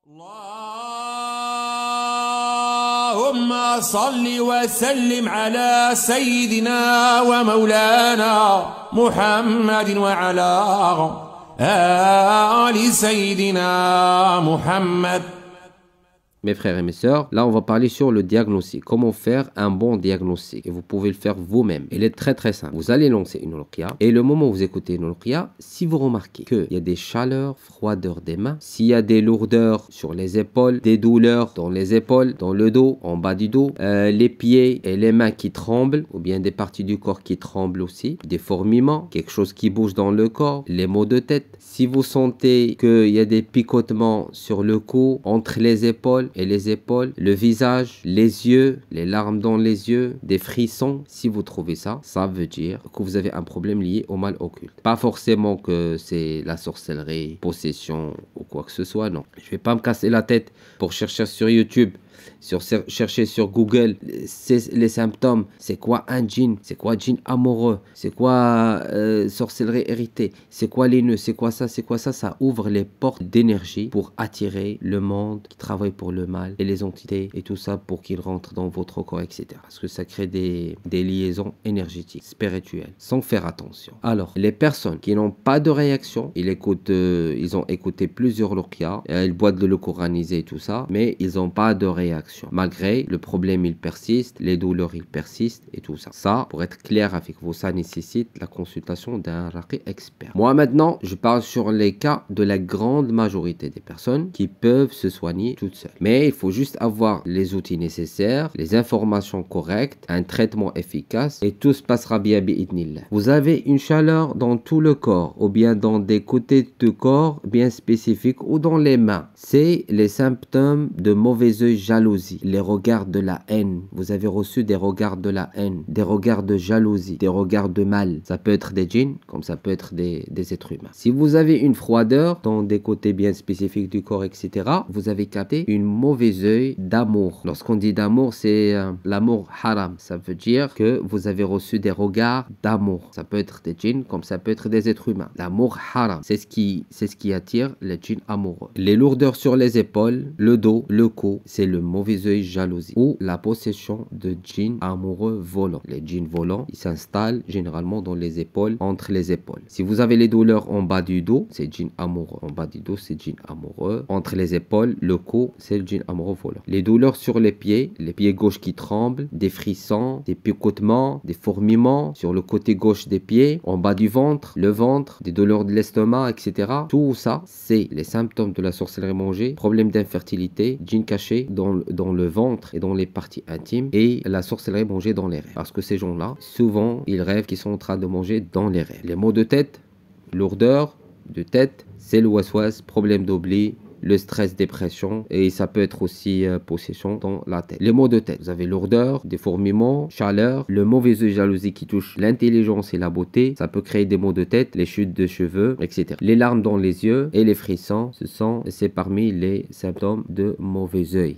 اللهم صل وسلم على سيدنا ومولانا محمد وعلى آل سيدنا محمد. Mes frères et mes sœurs, là on va parler sur le diagnostic. Comment faire un bon diagnostic. Et vous pouvez le faire vous-même. Il est très très simple. Vous allez lancer une ruqya. Et le moment où vous écoutez une ruqya, si vous remarquez qu'il y a des chaleurs, froideurs des mains, s'il y a des lourdeurs sur les épaules, des douleurs dans les épaules, dans le dos, en bas du dos, les pieds et les mains qui tremblent, ou bien des parties du corps qui tremblent aussi, des fourmillements, quelque chose qui bouge dans le corps, les maux de tête. Si vous sentez qu'il y a des picotements sur le cou, entre les épaules, le visage, les yeux, les larmes dans les yeux, des frissons, si vous trouvez ça, ça veut dire que vous avez un problème lié au mal occulte. Pas forcément que c'est la sorcellerie, possession ou quoi que ce soit, non. Je vais pas me casser la tête pour chercher sur YouTube, chercher sur Google les symptômes. C'est quoi un djinn? C'est quoi djinn amoureux? C'est quoi sorcellerie héritée? C'est quoi les nœuds? C'est quoi ça? C'est quoi ça? Ça ouvre les portes d'énergie pour attirer le monde qui travaille pour le mal et les entités et tout ça pour qu'ils rentrent dans votre corps, etc. Parce que ça crée des liaisons énergétiques, spirituelles, sans faire attention. Alors, les personnes qui n'ont pas de réaction, ils ont écouté plusieurs ruqya, ils boivent de l'eau coranisée et tout ça, mais ils n'ont pas de réaction. Malgré le problème, il persiste, les douleurs, il persistent et tout ça. Ça, pour être clair avec vous, ça nécessite la consultation d'un raqi expert. Moi, maintenant, je parle sur les cas de la grande majorité des personnes qui peuvent se soigner toutes seules. Mais il faut juste avoir les outils nécessaires, les informations correctes, un traitement efficace et tout se passera bien bi'idnillah. Vous avez une chaleur dans tout le corps ou bien dans des côtés du corps bien spécifiques ou dans les mains. C'est les symptômes de mauvais œil, jalousie, les regards de la haine. Vous avez reçu des regards de la haine, des regards de jalousie, des regards de mal. Ça peut être des djinns, comme ça peut être des êtres humains. Si vous avez une froideur dans des côtés bien spécifiques du corps, etc., vous avez capté une mauvaise œil d'amour. Lorsqu'on dit d'amour, c'est l'amour haram. Ça veut dire que vous avez reçu des regards d'amour. Ça peut être des djinns, comme ça peut être des êtres humains. L'amour haram, c'est ce qui attire les djinns amoureux. Les lourdeurs sur les épaules, le dos, le cou, c'est le mauvais œil, jalousie ou la possession de djinns amoureux volants. Les djinns volants, ils s'installent généralement dans les épaules, entre les épaules. Si vous avez les douleurs en bas du dos, c'est djinn amoureux. En bas du dos, c'est djinn amoureux. Entre les épaules, le cou, c'est le djinn amoureux volant. Les douleurs sur les pieds gauches qui tremblent, des frissons, des picotements, des fourmillements sur le côté gauche des pieds, en bas du ventre, le ventre, des douleurs de l'estomac, etc. Tout ça, c'est les symptômes de la sorcellerie mangée, problème d'infertilité, djinn caché dans le ventre et dans les parties intimes et la sorcellerie mangée dans les rêves. Parce que ces gens-là, souvent, ils rêvent qu'ils sont en train de manger dans les rêves. Les maux de tête, lourdeur de tête, c'est le waswas, problème d'oubli, le stress, dépression et ça peut être aussi possession dans la tête. Les maux de tête, vous avez lourdeur, des fourmillements, chaleur, le mauvais œil, jalousie qui touche l'intelligence et la beauté, ça peut créer des maux de tête, les chutes de cheveux, etc. Les larmes dans les yeux et les frissons, c'est parmi les symptômes de mauvais œil,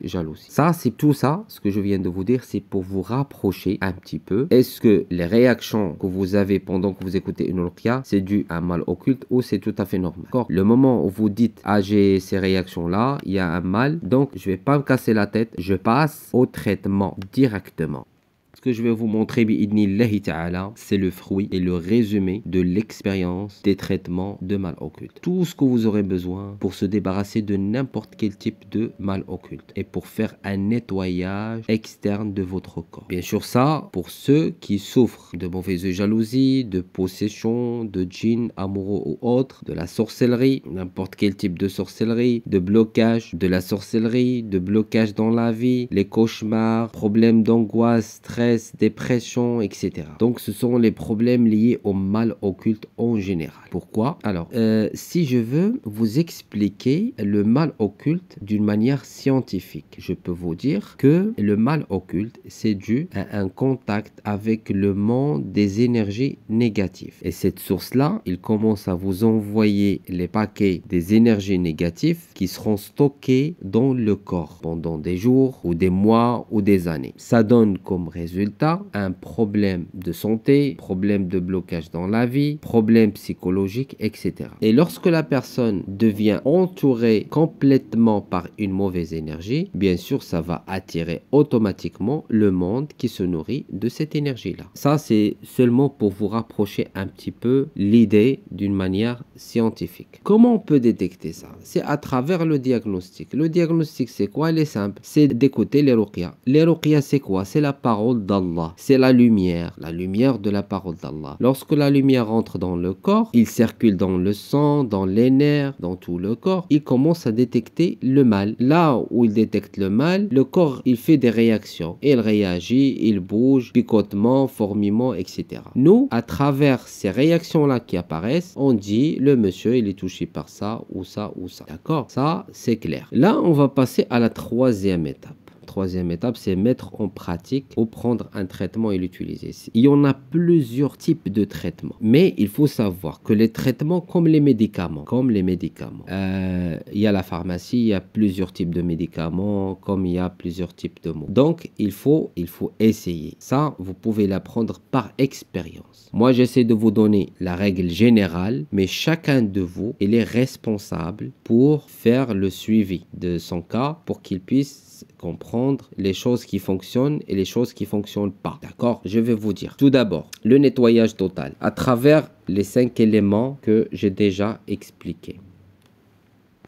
jalousie. Ça, c'est tout ça, ce que je viens de vous dire, c'est pour vous rapprocher un petit peu. Est-ce que les réactions que vous avez pendant que vous écoutez une ruqya, c'est dû à un mal occulte ou c'est tout à fait normal? Le moment où vous dites « Ah, j'ai ces réactions-là, il y a un mal, donc je vais pas me casser la tête, je passe au traitement directement. » Ce que je vais vous montrer, bi'idnillahi ta'ala, c'est le fruit et le résumé de l'expérience des traitements de mal occulte. Tout ce que vous aurez besoin pour se débarrasser de n'importe quel type de mal occulte et pour faire un nettoyage externe de votre corps. Bien sûr, ça, pour ceux qui souffrent de mauvaise jalousie, de possession, de djinns amoureux ou autres, de la sorcellerie, n'importe quel type de sorcellerie, de blocage de la sorcellerie, de blocage dans la vie, les cauchemars, problèmes d'angoisse, stress, dépression, etc. Donc ce sont les problèmes liés au mal occulte en général. Pourquoi? Alors, si je veux vous expliquer le mal occulte d'une manière scientifique, je peux vous dire que le mal occulte, c'est dû à un contact avec le monde des énergies négatives. Et cette source-là, il commence à vous envoyer les paquets des énergies négatives qui seront stockées dans le corps pendant des jours ou des mois ou des années. Ça donne comme résultat Résultat, un problème de santé, problème de blocage dans la vie, problème psychologique, etc. Et lorsque la personne devient entourée complètement par une mauvaise énergie, bien sûr, ça va attirer automatiquement le monde qui se nourrit de cette énergie-là. Ça, c'est seulement pour vous rapprocher un petit peu l'idée d'une manière scientifique. Comment on peut détecter ça? C'est à travers le diagnostic. Le diagnostic, c'est quoi? Il est simple. C'est d'écouter les ruqya. Les ruqya, c'est quoi? C'est la parole d'Allah. C'est la lumière de la parole d'Allah. Lorsque la lumière entre dans le corps, il circule dans le sang, dans les nerfs, dans tout le corps. Il commence à détecter le mal. Là où il détecte le mal, le corps, il fait des réactions. Il réagit, il bouge, picotement, fourmillement, etc. Nous, à travers ces réactions-là qui apparaissent, on dit, le monsieur, il est touché par ça, ou ça, ou ça. D'accord? Ça, c'est clair. Là, on va passer à la troisième étape. Troisième étape, c'est mettre en pratique ou prendre un traitement et l'utiliser. Il y en a plusieurs types de traitements. Mais il faut savoir que les traitements, comme les médicaments, il y a la pharmacie, il y a plusieurs types de médicaments, comme il y a plusieurs types de mots. Donc, il faut essayer. Ça, vous pouvez l'apprendre par expérience. Moi, j'essaie de vous donner la règle générale, mais chacun de vous, il est responsable pour faire le suivi de son cas pour qu'il puisse comprendre les choses qui fonctionnent et les choses qui fonctionnent pas. D'accord? Je vais vous dire. Tout d'abord, le nettoyage total à travers les 5 éléments que j'ai déjà expliqués.